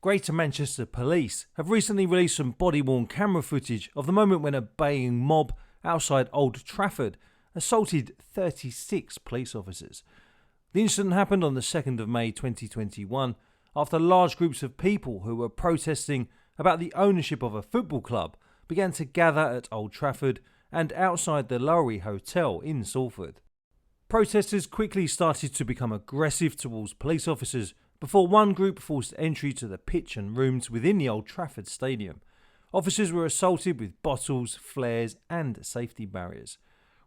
Greater Manchester Police have recently released some body-worn camera footage of the moment when a baying mob outside Old Trafford assaulted 36 police officers. The incident happened on the 2nd of May 2021 after large groups of people who were protesting about the ownership of a football club began to gather at Old Trafford and outside the Lowry Hotel in Salford. Protesters quickly started to become aggressive towards police officers before one group forced entry to the pitch and rooms within the Old Trafford Stadium. Officers were assaulted with bottles, flares and safety barriers.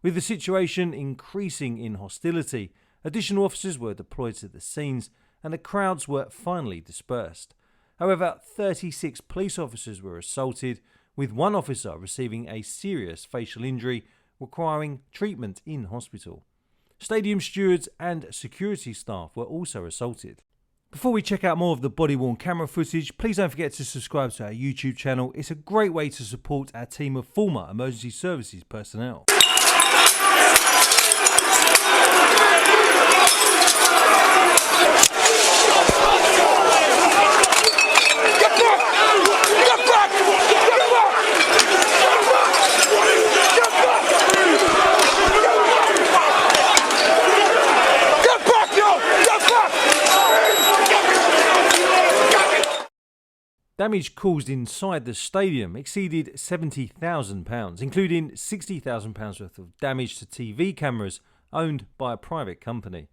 With the situation increasing in hostility, additional officers were deployed to the scenes and the crowds were finally dispersed. However, 36 police officers were assaulted, with one officer receiving a serious facial injury requiring treatment in hospital. Stadium stewards and security staff were also assaulted. Before we check out more of the body-worn camera footage, please don't forget to subscribe to our YouTube channel. It's a great way to support our team of former emergency services personnel. Damage caused inside the stadium exceeded £70,000, including £60,000 worth of damage to TV cameras owned by a private company.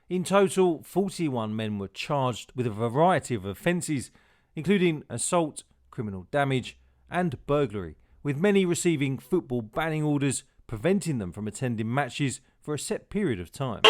In total, 41 men were charged with a variety of offences, including assault, criminal damage and burglary, with many receiving football banning orders preventing them from attending matches for a set period of time.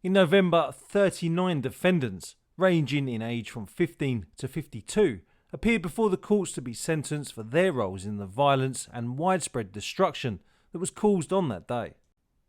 In November, 39 defendants, ranging in age from 15 to 52, appeared before the courts to be sentenced for their roles in the violence and widespread destruction that was caused on that day.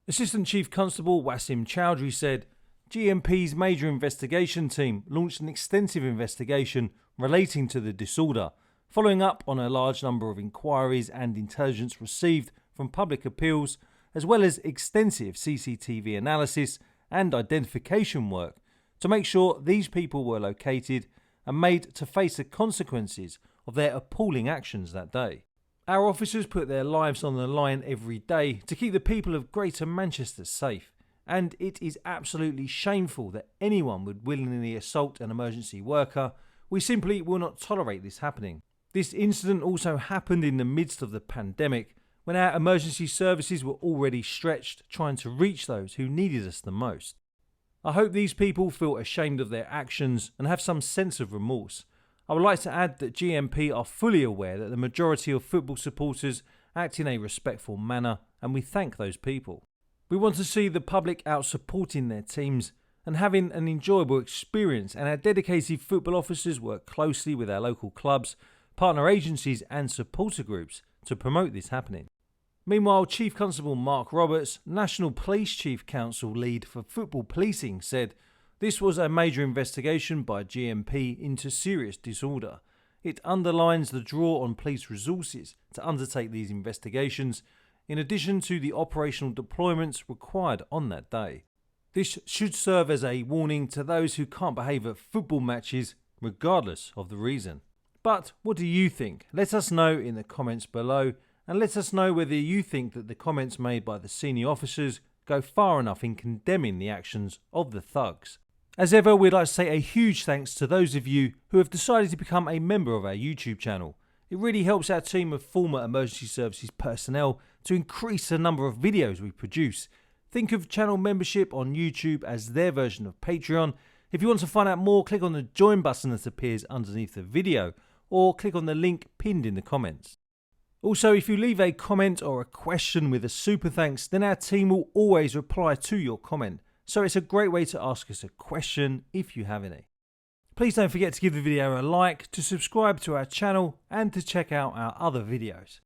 Assistant Chief Constable Wasim Chowdhury said, GMP's major investigation team launched an extensive investigation relating to the disorder, following up on a large number of inquiries and intelligence received from public appeals, as well as extensive CCTV analysis and identification work to make sure these people were located and made to face the consequences of their appalling actions that day. Our officers put their lives on the line every day to keep the people of Greater Manchester safe, and it is absolutely shameful that anyone would willingly assault an emergency worker. We simply will not tolerate this happening. This incident also happened in the midst of the pandemic, when our emergency services were already stretched trying to reach those who needed us the most. I hope these people feel ashamed of their actions and have some sense of remorse. I would like to add that GMP are fully aware that the majority of football supporters act in a respectful manner, and we thank those people. We want to see the public out supporting their teams and having an enjoyable experience, and our dedicated football officers work closely with our local clubs, partner agencies and supporter groups to promote this happening. Meanwhile, Chief Constable Mark Roberts, National Police Chief Council lead for football policing, said this was a major investigation by GMP into serious disorder. It underlines the draw on police resources to undertake these investigations, in addition to the operational deployments required on that day. This should serve as a warning to those who can't behave at football matches, regardless of the reason. But what do you think? Let us know in the comments below, and let us know whether you think that the comments made by the senior officers go far enough in condemning the actions of the thugs. As ever, we'd like to say a huge thanks to those of you who have decided to become a member of our YouTube channel. It really helps our team of former emergency services personnel to increase the number of videos we produce. Think of channel membership on YouTube as their version of Patreon. If you want to find out more, click on the join button that appears underneath the video, or click on the link pinned in the comments. Also, if you leave a comment or a question with a super thanks, then our team will always reply to your comment. So it's a great way to ask us a question if you have any. Please don't forget to give the video a like, to subscribe to our channel and to check out our other videos.